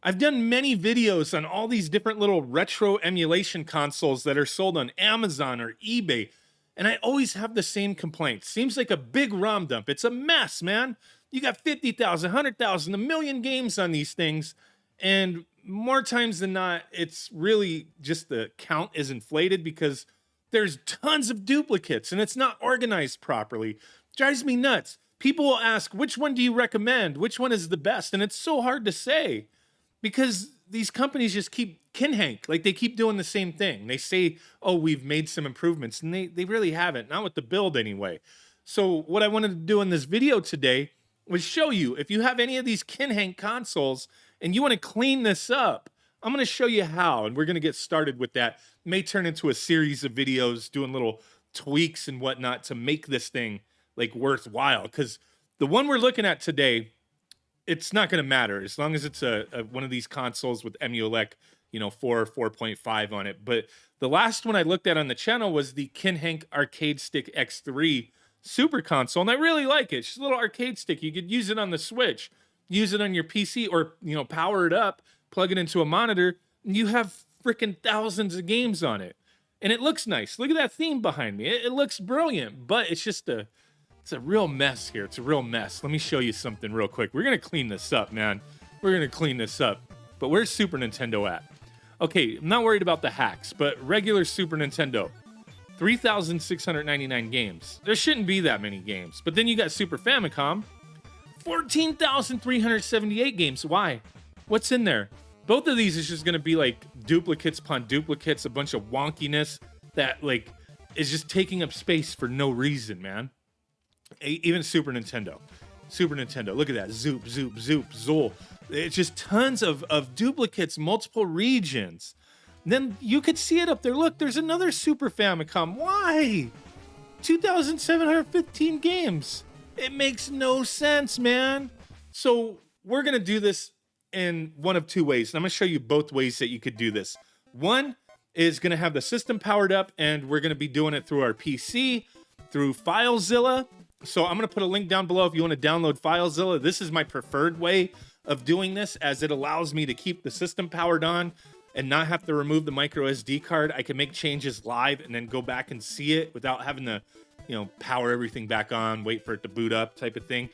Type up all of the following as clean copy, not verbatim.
I've done many videos on all these different little retro emulation consoles that are sold on Amazon or eBay, and I always have the same complaint. Seems like a big ROM dump. It's a mess, man. You got 50,000, 100,000, a million games on these things, and more times than not, it's really just the count is inflated because there's tons of duplicates and it's not organized properly. Drives me nuts. People will ask, which one do you recommend? Which one is the best? And it's so hard to say because these companies just keep Kinhank, like they keep doing the same thing. They say, oh, we've made some improvements, and they really haven't, not with the build anyway. So what I wanted to do in this video today was show you if you have any of these Kinhank consoles and you want to clean this up, I'm going to show you how, and we're going to get started with that. May turn into a series of videos doing little tweaks and whatnot to make this thing like worthwhile, because the one we're looking at today, it's not going to matter as long as it's a one of these consoles with emulate, 4.5 on it. But the last one I looked at on the channel was the Kinhank Arcade Stick X3 Super Console, and I really like it. It's just a little arcade stick. You could use it on the Switch, use it on your PC, or power it up, plug it into a monitor, and you have freaking thousands of games on it. And it looks nice. Look at that theme behind me. It looks brilliant, but it's a real mess here. It's a real mess. Let me show you something real quick. We're gonna clean this up, man. We're gonna clean this up. But where's Super Nintendo at? Okay, I'm not worried about the hacks, but regular Super Nintendo, 3,699 games. There shouldn't be that many games. But then you got Super Famicom, 14,378 games. Why? What's in there? Both of these is just gonna be like duplicates upon duplicates, a bunch of wonkiness that like is just taking up space for no reason, man. Even Super Nintendo. Look at that. Zoop, zoop, zoop, zool. It's just tons of duplicates, multiple regions. Then you could see it up there. Look, there's another Super Famicom. Why? 2,715 games. It makes no sense, man. So we're going to do this in one of two ways. And I'm going to show you both ways that you could do this. One is going to have the system powered up, and we're going to be doing it through our PC, through FileZilla. So I'm going to put a link down below if you want to download FileZilla. This is my preferred way of doing this, as it allows me to keep the system powered on and not have to remove the micro SD card. I can make changes live and then go back and see it without having to, power everything back on, wait for it to boot up type of thing.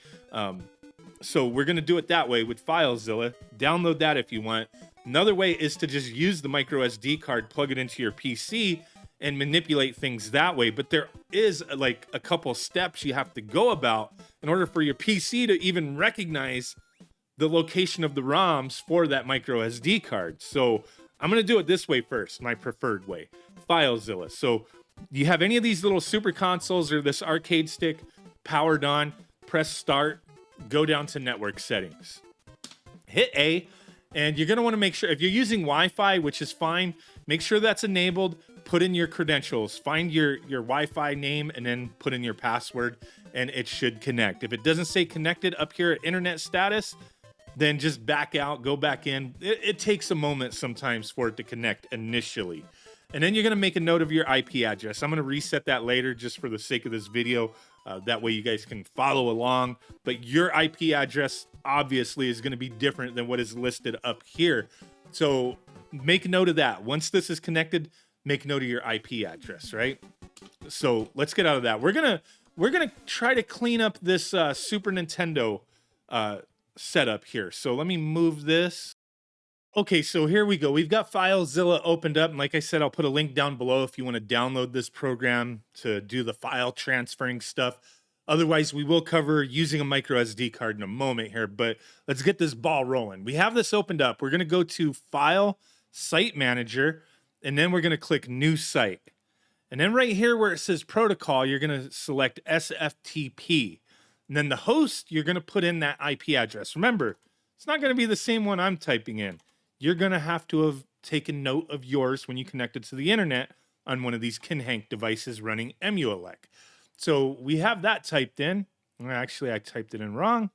So we're going to do it that way with FileZilla. Download that if you want. Another way is to just use the micro SD card, plug it into your PC, and manipulate things that way. But there is like a couple steps you have to go about in order for your PC to even recognize the location of the ROMs for that micro SD card. So I'm going to do it this way first, my preferred way, FileZilla. So you have any of these little super consoles or this arcade stick powered on, press start, go down to network settings, hit A, and you're going to want to make sure if you're using Wi-Fi, which is fine, make sure that's enabled. Put in your credentials, find your Wi-Fi name, and then put in your password, and it should connect. If it doesn't say connected up here at internet status, then just back out, go back in. It takes a moment sometimes for it to connect initially. And then you're going to make a note of your IP address. I'm going to reset that later just for the sake of this video. That way you guys can follow along. But your IP address obviously is going to be different than what is listed up here. So make note of that. Once this is connected, make note of your IP address, right? So let's get out of that. We're gonna try to clean up this Super Nintendo setup here. So let me move this. Okay, so here we go. We've got FileZilla opened up, and like I said, I'll put a link down below if you want to download this program to do the file transferring stuff. Otherwise, we will cover using a micro SD card in a moment here, but let's get this ball rolling. We have this opened up. We're gonna go to File, Site Manager, and then we're going to click New Site. And then right here where it says Protocol, you're going to select SFTP. And then the host, you're going to put in that IP address. Remember, it's not going to be the same one I'm typing in. You're going to have to have taken note of yours when you connect it to the internet on one of these Kinhank devices running emulate. So we have that typed in. Actually, I typed it in wrong.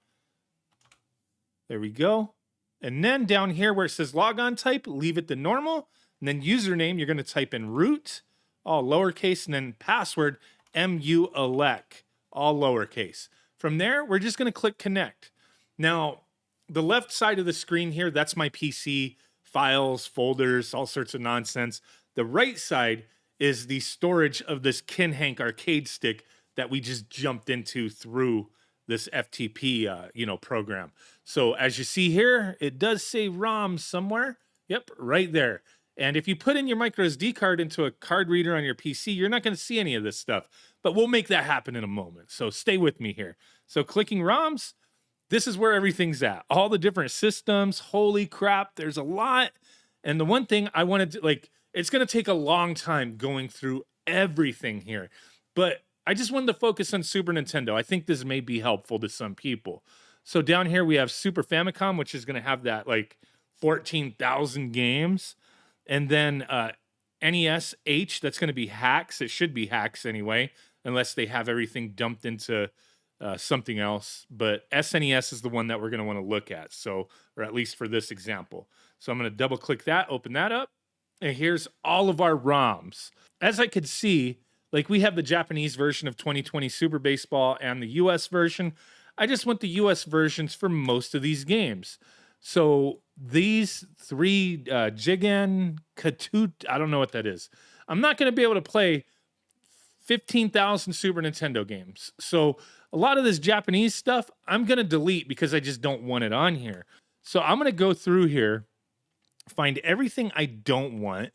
There we go. And then down here where it says logon type, leave it to normal. And then username, you're going to type in root, all lowercase, and then password, mulec, all lowercase. From there, we're just going to click connect. Now, the left side of the screen here, that's my PC, files, folders, all sorts of nonsense. The right side is the storage of this Kinhank arcade stick that we just jumped into through this FTP, program. So as you see here, it does say ROM somewhere. Yep, right there. And if you put in your micro SD card into a card reader on your PC, you're not going to see any of this stuff. But we'll make that happen in a moment. So stay with me here. So clicking ROMs, this is where everything's at. All the different systems. Holy crap, there's a lot. And the one thing I wanted to, it's going to take a long time going through everything here. But I just wanted to focus on Super Nintendo. I think this may be helpful to some people. So down here we have Super Famicom, which is going to have that 14,000 games. And then NES H, that's going to be hacks. It should be hacks anyway, unless they have everything dumped into something else. But SNES is the one that we're going to want to look at. So, or at least for this example. So I'm going to double click that, open that up. And here's all of our ROMs. As I could see, we have the Japanese version of 2020 Super Baseball and the US version. I just want the US versions for most of these games. So these three, Jigen, Katut, I don't know what that is. I'm not going to be able to play 15,000 Super Nintendo games. So a lot of this Japanese stuff, I'm going to delete because I just don't want it on here. So I'm going to go through here, find everything I don't want,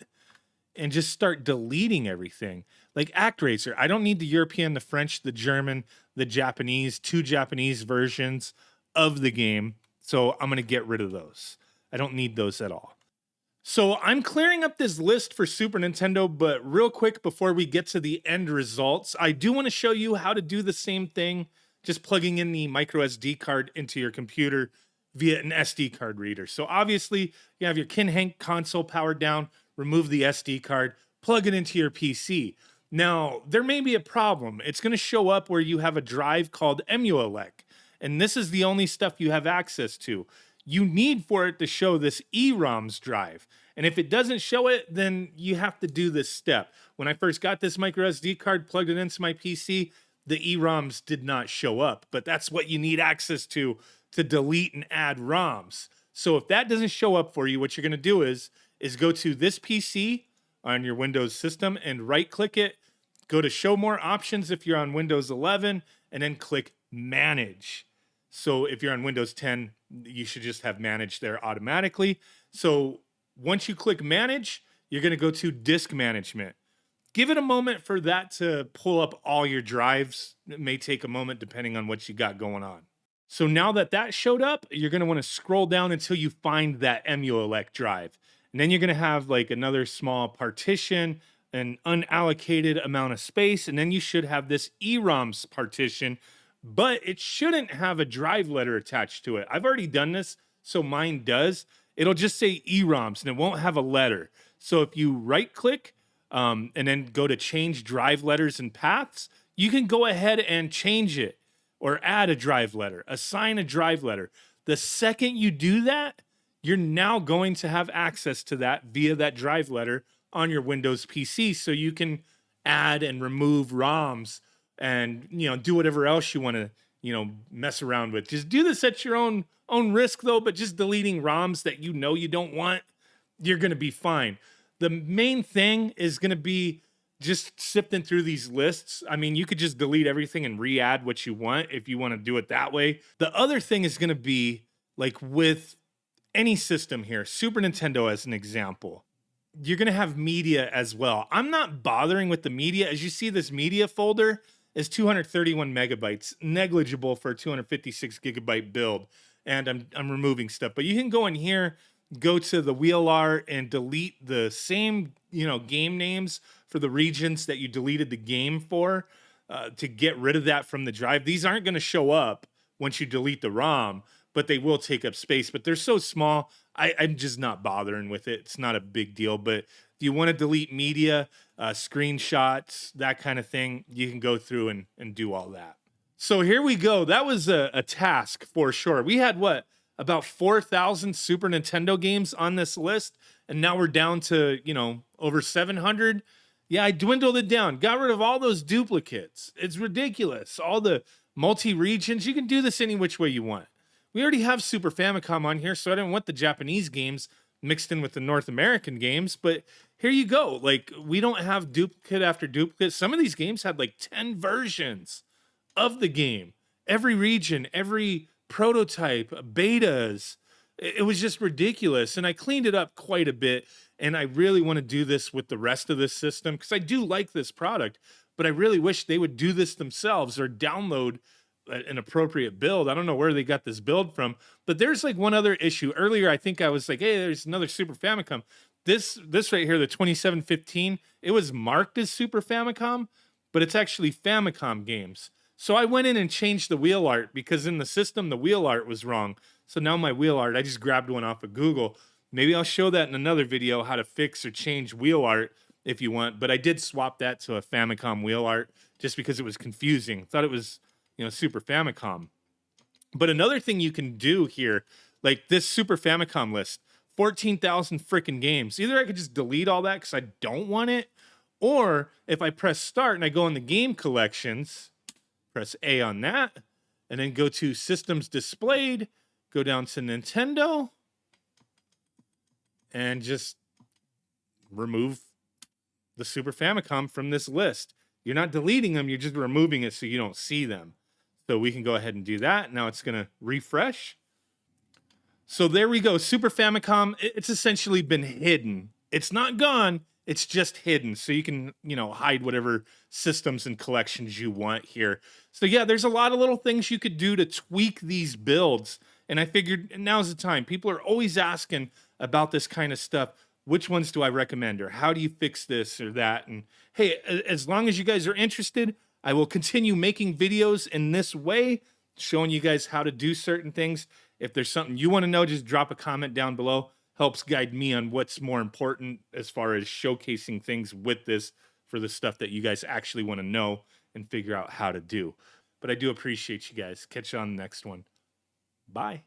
and just start deleting everything. Like ActRaiser, I don't need the European, the French, the German, the Japanese, 2 Japanese versions of the game. So I'm going to get rid of those. I don't need those at all. So I'm clearing up this list for Super Nintendo, but real quick before we get to the end results, I do want to show you how to do the same thing, just plugging in the micro SD card into your computer via an SD card reader. So obviously you have your Kinhank console powered down, remove the SD card, plug it into your PC. Now, there may be a problem. It's going to show up where you have a drive called emulation, and this is the only stuff you have access to. You need for it to show this EROMs drive. And if it doesn't show it, then you have to do this step. When I first got this micro SD card, plugged it into my PC, the EROMs did not show up. But that's what you need access to delete and add ROMs. So if that doesn't show up for you, what you're going to do is go to this PC on your Windows system and right-click it. Go to Show More Options if you're on Windows 11, and then click Manage. So if you're on Windows 10, you should just have Manage there automatically. So once you click Manage, you're going to go to Disk Management. Give it a moment for that to pull up all your drives. It may take a moment depending on what you got going on. So now that showed up, you're going to want to scroll down until you find that emulation drive. And then you're going to have another small partition, an unallocated amount of space, and then you should have this EROMs partition, but it shouldn't have a drive letter attached to it. I've already done this, so mine does. It'll just say EROMs, and it won't have a letter. So if you right-click and then go to Change Drive Letters and Paths, you can go ahead and change it or add a drive letter, assign a drive letter. The second you do that, you're now going to have access to that via that drive letter on your Windows PC, so you can add and remove ROMs and do whatever else you want to mess around with. Just do this at your own risk though, but just deleting ROMs that you don't want, you're going to be fine. The main thing is going to be just sifting through these lists. I mean, you could just delete everything and re-add what you want if you want to do it that way. The other thing is going to be with any system here, Super Nintendo as an example, you're going to have media as well. I'm not bothering with the media. As you see, this media folder is 231 megabytes, negligible for a 256 gigabyte build. And I'm removing stuff, but you can go in here, go to the wheel art and delete the same, game names for the regions that you deleted the game for to get rid of that from the drive. These aren't going to show up once you delete the ROM, but they will take up space. But they're so small, I'm just not bothering with it. It's not a big deal. But if you want to delete media, screenshots, that kind of thing, you can go through and do all that. So here we go. That was a task for sure. We had about 4,000 Super Nintendo games on this list, and now we're down to, over 700. Yeah, I dwindled it down. Got rid of all those duplicates. It's ridiculous. All the multi-regions. You can do this any which way you want. we already have Super Famicom on here, so I didn't want the Japanese games mixed in with the North American games. But here you go. Like, we don't have duplicate after duplicate. Some of these games had like 10 versions of the game, every region, every prototype, betas. It was just ridiculous. And I cleaned it up quite a bit. And I really want to do this with the rest of this system because I do like this product, but I really wish they would do this themselves or download an appropriate build. I don't know where they got this build from, but there's like one other issue. Earlier, I think I was like, hey, there's another Super Famicom. This right here, the 2715, it was marked as Super Famicom, but it's actually Famicom games. So I went in and changed the wheel art because in the system, the wheel art was wrong. So now my wheel art, I just grabbed one off of Google. Maybe I'll show that in another video, how to fix or change wheel art if you want. But I did swap that to a Famicom wheel art just because it was confusing. Thought it was, Super Famicom. But another thing you can do here, like this Super Famicom list, 14,000 freaking games. Either I could just delete all that because I don't want it, or if I press start and I go in the game collections, press A on that, and then go to systems displayed, go down to Nintendo, and just remove the Super Famicom from this list. You're not deleting them, you're just removing it so you don't see them. So we can go ahead and do that. Now it's going to refresh. So there we go. Super Famicom, it's essentially been hidden. It's not gone, it's just hidden. So you can, hide whatever systems and collections you want here. So yeah, there's a lot of little things you could do to tweak these builds. And I figured now's the time. People are always asking about this kind of stuff. Which ones do I recommend, or how do you fix this or that? And hey, as long as you guys are interested, I will continue making videos in this way, showing you guys how to do certain things. If there's something you want to know, just drop a comment down below. Helps guide me on what's more important as far as showcasing things with this for the stuff that you guys actually want to know and figure out how to do. But I do appreciate you guys. Catch you on the next one. Bye.